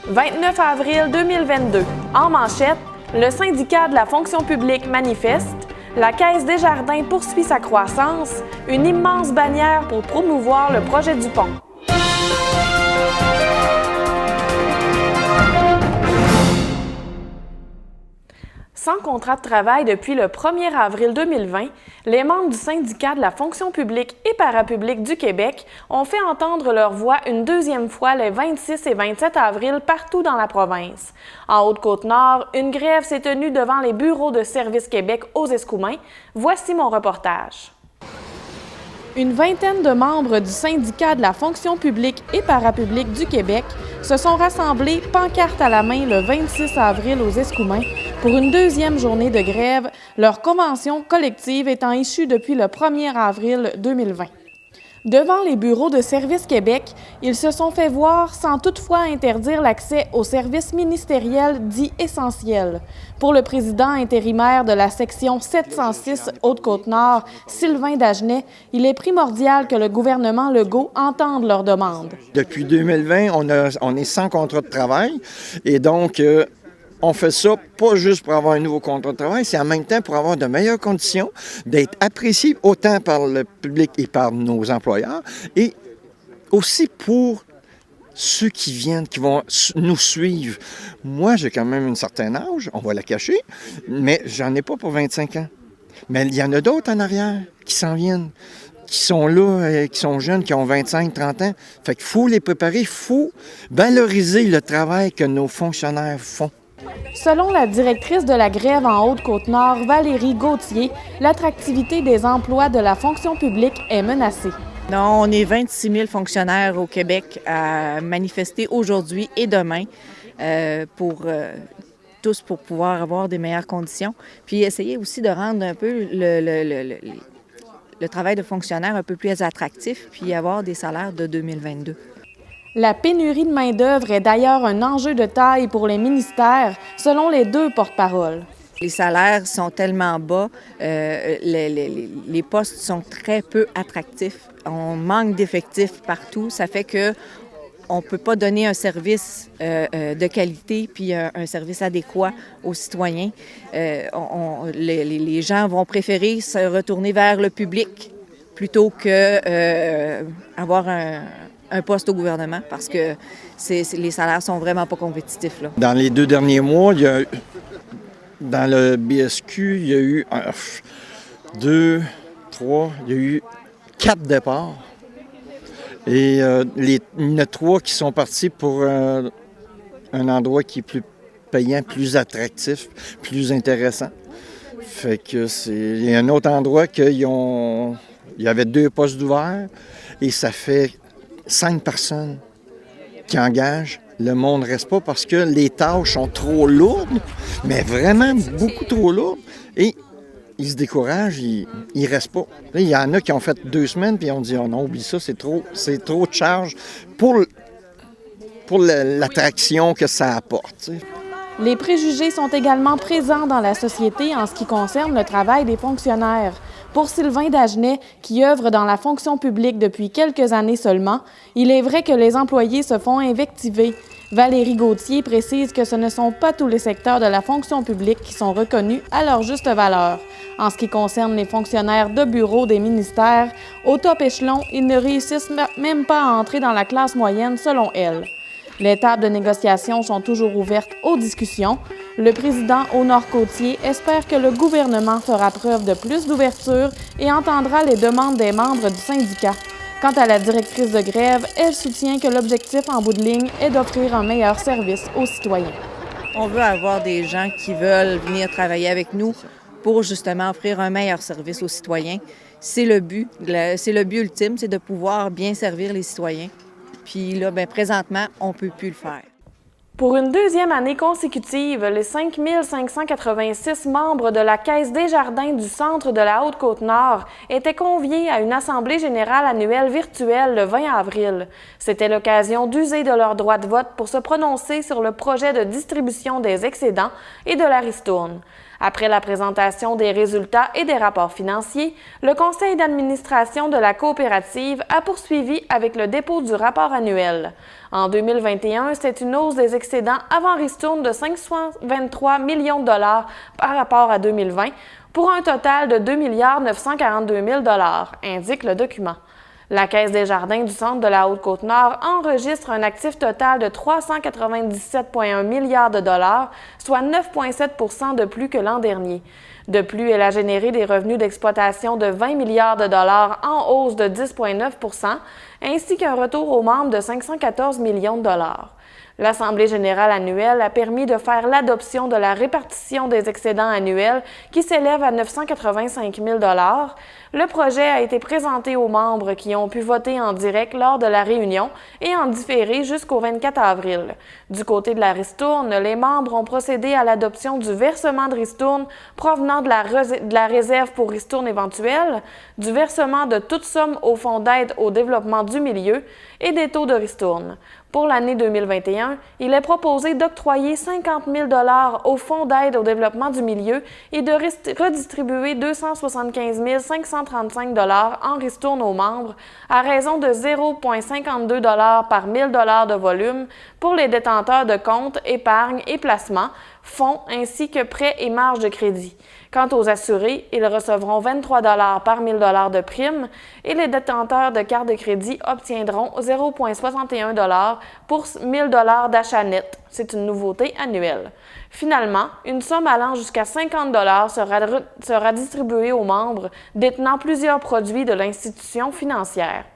29 avril 2022. En manchette, le syndicat de la fonction publique manifeste, la Caisse Desjardins poursuit sa croissance, une immense bannière pour promouvoir le projet du pont. Sans contrat de travail depuis le 1er avril 2020, les membres du syndicat de la fonction publique et parapublique du Québec ont fait entendre leur voix une deuxième fois les 26 et 27 avril partout dans la province. En Haute-Côte-Nord, une grève s'est tenue devant les bureaux de Service Québec aux Escoumins. Voici mon reportage. Une vingtaine de membres du syndicat de la fonction publique et parapublique du Québec se sont rassemblés pancarte à la main le 26 avril aux Escoumins pour une deuxième journée de grève, leur convention collective étant issue depuis le 1er avril 2020. Devant les bureaux de Service Québec, ils se sont fait voir sans toutefois interdire l'accès aux services ministériels dits essentiels. Pour le président intérimaire de la section 706 Haute-Côte-Nord, Sylvain Dagenet, il est primordial que le gouvernement Legault entende leurs demandes. Depuis 2020, on est sans contrat de travail et donc on fait ça pas juste pour avoir un nouveau contrat de travail, c'est en même temps pour avoir de meilleures conditions, d'être apprécié autant par le public et par nos employeurs, et aussi pour ceux qui viennent, qui vont nous suivre. Moi, j'ai quand même un certain âge, on va la cacher, mais j'en ai pas pour 25 ans. Mais il y en a d'autres en arrière qui s'en viennent, qui sont là, qui sont jeunes, qui ont 25, 30 ans. Fait qu'il faut les préparer, il faut valoriser le travail que nos fonctionnaires font. Selon la directrice de la grève en Haute-Côte-Nord, Valérie Gauthier, l'attractivité des emplois de la fonction publique est menacée. Non, on est 26 000 fonctionnaires au Québec à manifester aujourd'hui et demain tous pour pouvoir avoir des meilleures conditions. Puis essayer aussi de rendre un peu le travail de fonctionnaire un peu plus attractif, puis avoir des salaires de 2022. La pénurie de main-d'œuvre est d'ailleurs un enjeu de taille pour les ministères, selon les deux porte-paroles. Les salaires sont tellement bas, les postes sont très peu attractifs. On manque d'effectifs partout. Ça fait qu'on ne peut pas donner un service de qualité puis un service adéquat aux citoyens. Les gens vont préférer se retourner vers le public plutôt qu'avoir un poste au gouvernement parce que les salaires sont vraiment pas compétitifs, là. Dans les 2 derniers mois, dans le BSQ, il y a eu 2, 3, il y a eu 4 départs. Et il y en a 3 qui sont partis pour un endroit qui est plus payant, plus attractif, plus intéressant. Fait que il y a un autre endroit il y avait 2 postes ouverts et ça fait 5 personnes qui engagent. Le monde ne reste pas parce que les tâches sont trop lourdes, mais vraiment beaucoup trop lourdes. Et ils se découragent, ils ne restent pas. Là, il y en a qui ont fait 2 semaines puis on dit « Oh non, oublie ça, c'est trop de charge pour l'attraction que ça apporte. » t'sais. Les préjugés sont également présents dans la société en ce qui concerne le travail des fonctionnaires. Pour Sylvain Dagenet, qui œuvre dans la fonction publique depuis quelques années seulement, il est vrai que les employés se font invectiver. Valérie Gauthier précise que ce ne sont pas tous les secteurs de la fonction publique qui sont reconnus à leur juste valeur. En ce qui concerne les fonctionnaires de bureau des ministères, au top échelon, ils ne réussissent même pas à entrer dans la classe moyenne selon elle. Les tables de négociation sont toujours ouvertes aux discussions. Le président Honor-Côtier espère que le gouvernement fera preuve de plus d'ouverture et entendra les demandes des membres du syndicat. Quant à la directrice de grève, elle soutient que l'objectif en bout de ligne est d'offrir un meilleur service aux citoyens. On veut avoir des gens qui veulent venir travailler avec nous pour justement offrir un meilleur service aux citoyens. C'est le but ultime, c'est de pouvoir bien servir les citoyens. Puis là, présentement, on ne peut plus le faire. Pour une deuxième année consécutive, les 5 586 membres de la Caisse Desjardins du centre de la Haute-Côte-Nord étaient conviés à une assemblée générale annuelle virtuelle le 20 avril. C'était l'occasion d'user de leur droit de vote pour se prononcer sur le projet de distribution des excédents et de la ristourne. Après la présentation des résultats et des rapports financiers, le conseil d'administration de la coopérative a poursuivi avec le dépôt du rapport annuel. En 2021, c'est une hausse des excédents avant ristourne de 523 millions de dollars par rapport à 2020, pour un total de 2 942 000 dollars, indique le document. La Caisse des jardins du centre de la Haute-Côte-Nord enregistre un actif total de 397,1 milliards de dollars, soit 9,7 % de plus que l'an dernier. De plus, elle a généré des revenus d'exploitation de 20 milliards de dollars en hausse de 10,9 %, ainsi qu'un retour aux membres de 514 millions de dollars. L'Assemblée générale annuelle a permis de faire l'adoption de la répartition des excédents annuels qui s'élève à 985 000 $. Le projet a été présenté aux membres qui ont pu voter en direct lors de la réunion et en différé jusqu'au 24 avril. Du côté de la ristourne, les membres ont procédé à l'adoption du versement de ristourne provenant de la réserve pour ristourne éventuelle, du versement de toute somme au Fonds d'aide au développement du milieu et des taux de ristourne. Pour l'année 2021, il est proposé d'octroyer 50 000 $ au Fonds d'aide au développement du milieu et de redistribuer 275 535 $ en ristourne aux membres à raison de 0,52 $ par 1000 $ de volume pour les détenteurs de comptes, épargne et placements, fonds ainsi que prêts et marges de crédit. Quant aux assurés, ils recevront 23 $ par 1000 $ de primes et les détenteurs de cartes de crédit obtiendront 0,61 $ pour 1000 $ d'achat net. C'est une nouveauté annuelle. Finalement, une somme allant jusqu'à 50 $ sera distribuée aux membres détenant plusieurs produits de l'institution financière.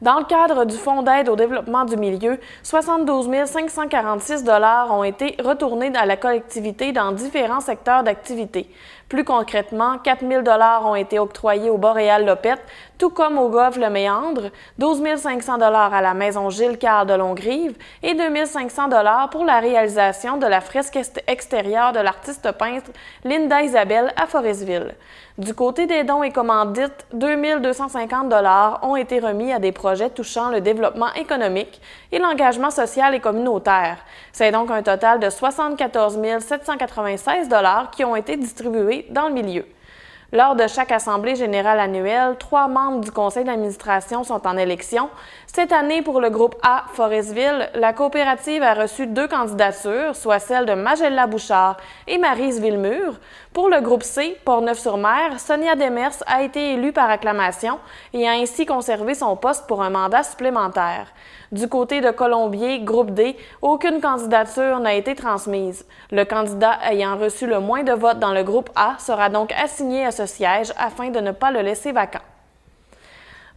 Dans le cadre du Fonds d'aide au développement du milieu, 72 546 $ ont été retournés à la collectivité dans différents secteurs d'activité. Plus concrètement, 4 000 $ ont été octroyés au Boréal-Lopette, tout comme au Golfe Le Méandre, 12 500 $ à la Maison Gilles-Carle de Longrive et 2 500 $ pour la réalisation de la fresque extérieure de l'artiste peintre Linda Isabelle à Forestville. Du côté des dons et commandites, 2 250 $ ont été remis à des projets touchant le développement économique et l'engagement social et communautaire. C'est donc un total de 74 796 $ qui ont été distribués dans le milieu. Lors de chaque assemblée générale annuelle, 3 membres du conseil d'administration sont en élection. Cette année, pour le groupe A, Forestville, la coopérative a reçu 2 candidatures, soit celle de Magella Bouchard et Maryse Villemur. Pour le groupe C, Portneuf-sur-Mer, Sonia Demers a été élue par acclamation et a ainsi conservé son poste pour un mandat supplémentaire. Du côté de Colombier, groupe D, aucune candidature n'a été transmise. Le candidat ayant reçu le moins de votes dans le groupe A sera donc assigné à ce siège afin de ne pas le laisser vacant.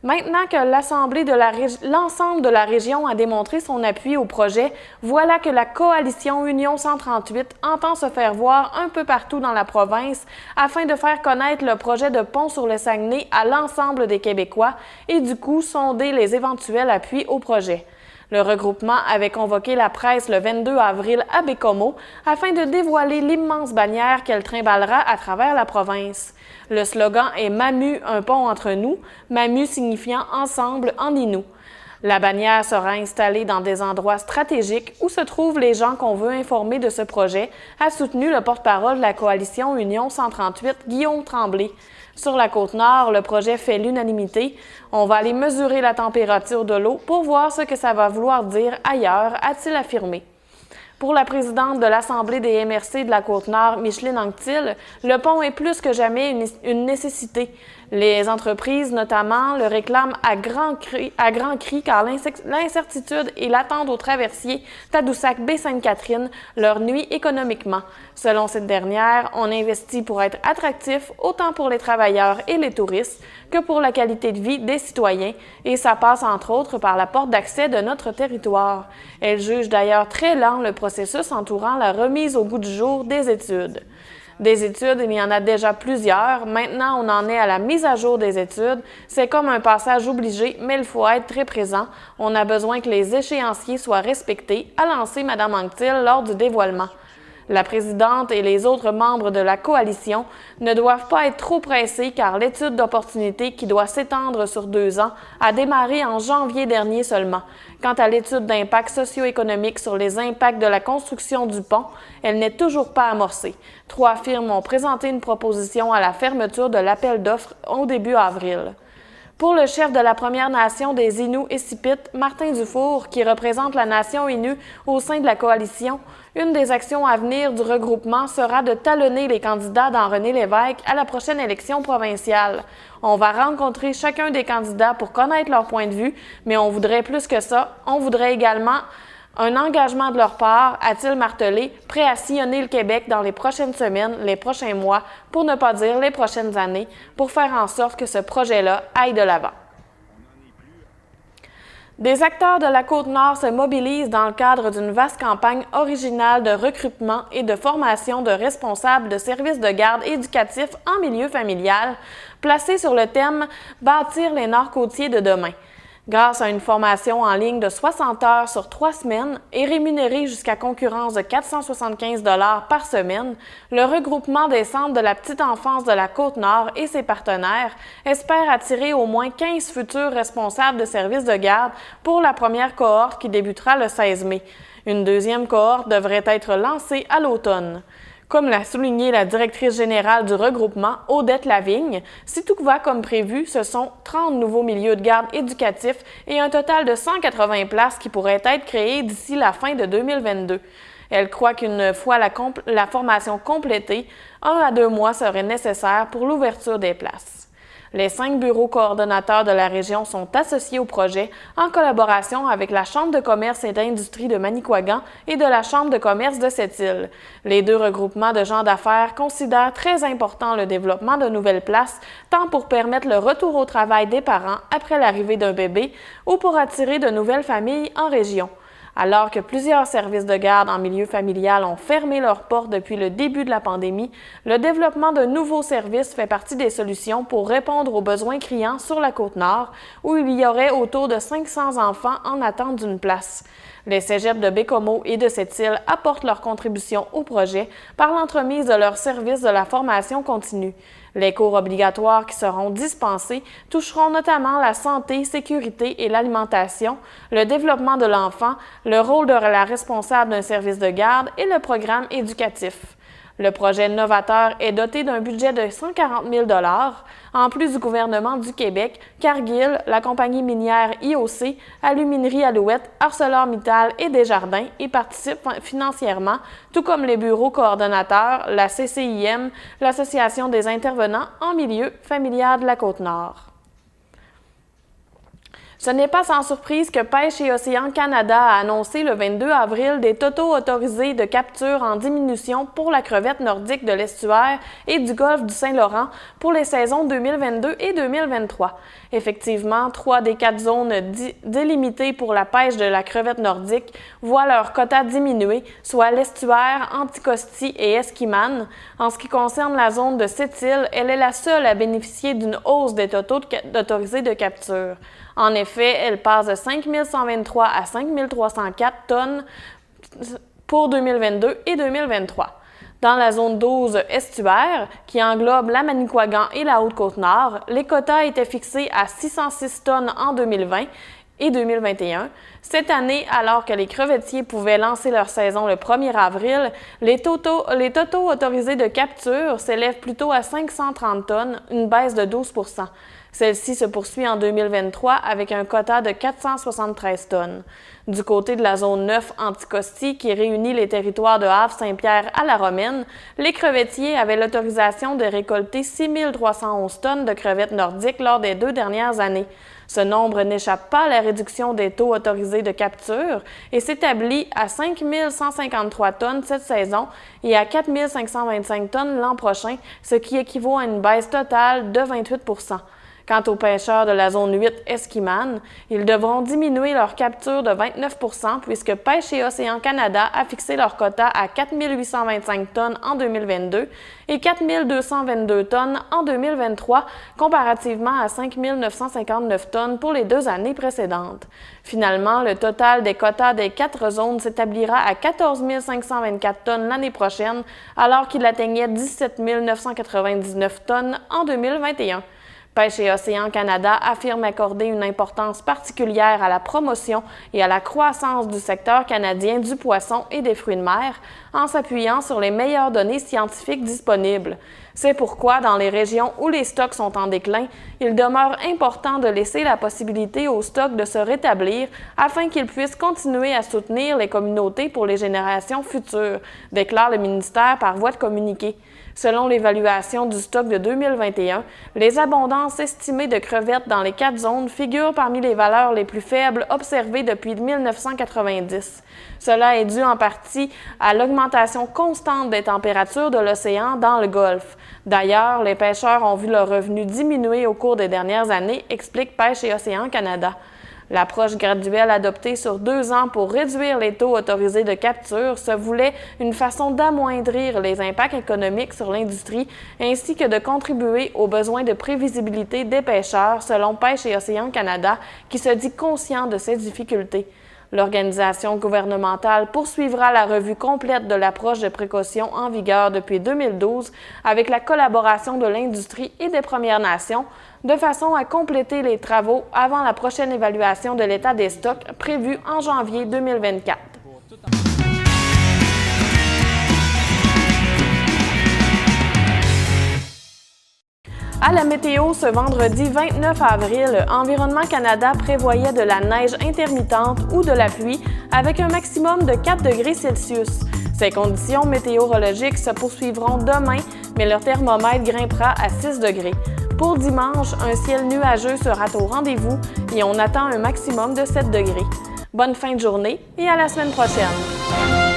Maintenant que l'ensemble de la région a démontré son appui au projet, voilà que la coalition Union 138 entend se faire voir un peu partout dans la province afin de faire connaître le projet de pont sur le Saguenay à l'ensemble des Québécois et du coup sonder les éventuels appuis au projet. Le regroupement avait convoqué la presse le 22 avril à Bécomo afin de dévoiler l'immense bannière qu'elle trimballera à travers la province. Le slogan est « Mamu, un pont entre nous », Mamu signifiant « ensemble en Innu ». La bannière sera installée dans des endroits stratégiques où se trouvent les gens qu'on veut informer de ce projet, a soutenu le porte-parole de la coalition Union 138, Guillaume Tremblay. Sur la Côte-Nord, le projet fait l'unanimité. On va aller mesurer la température de l'eau pour voir ce que ça va vouloir dire ailleurs, a-t-il affirmé. Pour la présidente de l'Assemblée des MRC de la Côte-Nord, Micheline Anctil, le pont est plus que jamais une nécessité. Les entreprises, notamment, le réclament à grands cris car l'incertitude et l'attente aux traversiers Tadoussac-Baie-Sainte-Catherine leur nuit économiquement. Selon cette dernière, on investit pour être attractif autant pour les travailleurs et les touristes que pour la qualité de vie des citoyens et ça passe entre autres par la porte d'accès de notre territoire. Elle juge d'ailleurs très lent le processus entourant la remise au goût du jour des études. Des études, il y en a déjà plusieurs. Maintenant, on en est à la mise à jour des études. C'est comme un passage obligé, mais il faut être très présent. On a besoin que les échéanciers soient respectés, a lancé Mme Anctil lors du dévoilement. La présidente et les autres membres de la coalition ne doivent pas être trop pressés car l'étude d'opportunité qui doit s'étendre sur 2 ans a démarré en janvier dernier seulement. Quant à l'étude d'impact socio-économique sur les impacts de la construction du pont, elle n'est toujours pas amorcée. 3 firmes ont présenté une proposition à la fermeture de l'appel d'offres au début avril. Pour le chef de la Première Nation des Inuits et Sipites, Martin Dufour, qui représente la nation Innu au sein de la coalition, une des actions à venir du regroupement sera de talonner les candidats dans René Lévesque à la prochaine élection provinciale. On va rencontrer chacun des candidats pour connaître leur point de vue, mais on voudrait plus que ça. On voudrait également un engagement de leur part, a-t-il martelé, prêt à sillonner le Québec dans les prochaines semaines, les prochains mois, pour ne pas dire les prochaines années, pour faire en sorte que ce projet-là aille de l'avant. Des acteurs de la Côte-Nord se mobilisent dans le cadre d'une vaste campagne originale de recrutement et de formation de responsables de services de garde éducatifs en milieu familial, placée sur le thème « Bâtir les Nord-Côtiers de demain ». Grâce à une formation en ligne de 60 heures sur 3 semaines et rémunérée jusqu'à concurrence de 475 $ par semaine, le regroupement des centres de la petite enfance de la Côte-Nord et ses partenaires espère attirer au moins 15 futurs responsables de services de garde pour la première cohorte qui débutera le 16 mai. Une deuxième cohorte devrait être lancée à l'automne. Comme l'a souligné la directrice générale du regroupement, Odette Lavigne, si tout va comme prévu, ce sont 30 nouveaux milieux de garde éducatifs et un total de 180 places qui pourraient être créées d'ici la fin de 2022. Elle croit qu'une fois la formation complétée, 1 à 2 mois seraient nécessaires pour l'ouverture des places. Les 5 bureaux coordonnateurs de la région sont associés au projet en collaboration avec la Chambre de commerce et d'industrie de Manicouagan et de la Chambre de commerce de Sept-Îles. Les 2 regroupements de gens d'affaires considèrent très important le développement de nouvelles places, tant pour permettre le retour au travail des parents après l'arrivée d'un bébé ou pour attirer de nouvelles familles en région. Alors que plusieurs services de garde en milieu familial ont fermé leurs portes depuis le début de la pandémie, le développement de nouveaux services fait partie des solutions pour répondre aux besoins criants sur la Côte-Nord, où il y aurait autour de 500 enfants en attente d'une place. Les cégeps de Bécomo et de Sept-Îles apportent leur contribution au projet par l'entremise de leurs services de la formation continue. Les cours obligatoires qui seront dispensés toucheront notamment la santé, sécurité et l'alimentation, le développement de l'enfant, le rôle de la responsable d'un service de garde et le programme éducatif. Le projet novateur est doté d'un budget de 140 000 $, en plus du gouvernement du Québec, Cargill, la compagnie minière IOC, Aluminerie Alouette, ArcelorMittal et Desjardins y participent financièrement, tout comme les bureaux coordonnateurs, la CCIM, l'Association des intervenants en milieu familial de la Côte-Nord. Ce n'est pas sans surprise que Pêche et Océan Canada a annoncé le 22 avril des totaux autorisés de capture en diminution pour la crevette nordique de l'estuaire et du golfe du Saint-Laurent pour les saisons 2022 et 2023. Effectivement, 3 des 4 zones délimitées pour la pêche de la crevette nordique voient leur quota diminuer, soit l'estuaire, Anticosti et Esquimalt. En ce qui concerne la zone de Sept-Îles, elle est la seule à bénéficier d'une hausse des totaux autorisés de capture. En effet, elle passe de 5 123 à 5 304 tonnes pour 2022 et 2023. Dans la zone 12 estuaire, qui englobe la Manicouagan et la Haute-Côte-Nord, les quotas étaient fixés à 606 tonnes en 2020 et 2021. Cette année, alors que les crevettiers pouvaient lancer leur saison le 1er avril, les totaux autorisés de capture s'élèvent plutôt à 530 tonnes, une baisse de 12 %. Celle-ci se poursuit en 2023 avec un quota de 473 tonnes. Du côté de la zone 9 Anticosti, qui réunit les territoires de Havre-Saint-Pierre à la Romaine, les crevettiers avaient l'autorisation de récolter 6 311 tonnes de crevettes nordiques lors des 2 dernières années. Ce nombre n'échappe pas à la réduction des taux autorisés de capture et s'établit à 5 153 tonnes cette saison et à 4 525 tonnes l'an prochain, ce qui équivaut à une baisse totale de 28 %. Quant aux pêcheurs de la zone 8 Esquimane, ils devront diminuer leur capture de 29 % puisque Pêche et Océan Canada a fixé leur quota à 4 825 tonnes en 2022 et 4 222 tonnes en 2023, comparativement à 5 959 tonnes pour les 2 années précédentes. Finalement, le total des quotas des 4 zones s'établira à 14 524 tonnes l'année prochaine, alors qu'il atteignait 17 999 tonnes en 2021. Pêche et Océan Canada affirme accorder une importance particulière à la promotion et à la croissance du secteur canadien du poisson et des fruits de mer en s'appuyant sur les meilleures données scientifiques disponibles. C'est pourquoi, dans les régions où les stocks sont en déclin, il demeure important de laisser la possibilité aux stocks de se rétablir afin qu'ils puissent continuer à soutenir les communautés pour les générations futures, déclare le ministère par voie de communiqué. Selon l'évaluation du stock de 2021, les abondances estimées de crevettes dans les 4 zones figurent parmi les valeurs les plus faibles observées depuis 1990. Cela est dû en partie à l'augmentation constante des températures de l'océan dans le Golfe. D'ailleurs, les pêcheurs ont vu leurs revenus diminuer au cours des dernières années, explique Pêche et Océan Canada. L'approche graduelle adoptée sur 2 ans pour réduire les taux autorisés de capture se voulait une façon d'amoindrir les impacts économiques sur l'industrie ainsi que de contribuer aux besoins de prévisibilité des pêcheurs, selon Pêche et Océan Canada, qui se dit conscient de ces difficultés. L'organisation gouvernementale poursuivra la revue complète de l'approche de précaution en vigueur depuis 2012 avec la collaboration de l'industrie et des Premières Nations, de façon à compléter les travaux avant la prochaine évaluation de l'état des stocks prévue en janvier 2024. À la météo, ce vendredi 29 avril, Environnement Canada prévoyait de la neige intermittente ou de la pluie avec un maximum de 4 degrés Celsius. Ces conditions météorologiques se poursuivront demain, mais le thermomètre grimpera à 6 degrés. Pour dimanche, un ciel nuageux sera au rendez-vous et on attend un maximum de 7 degrés. Bonne fin de journée et à la semaine prochaine!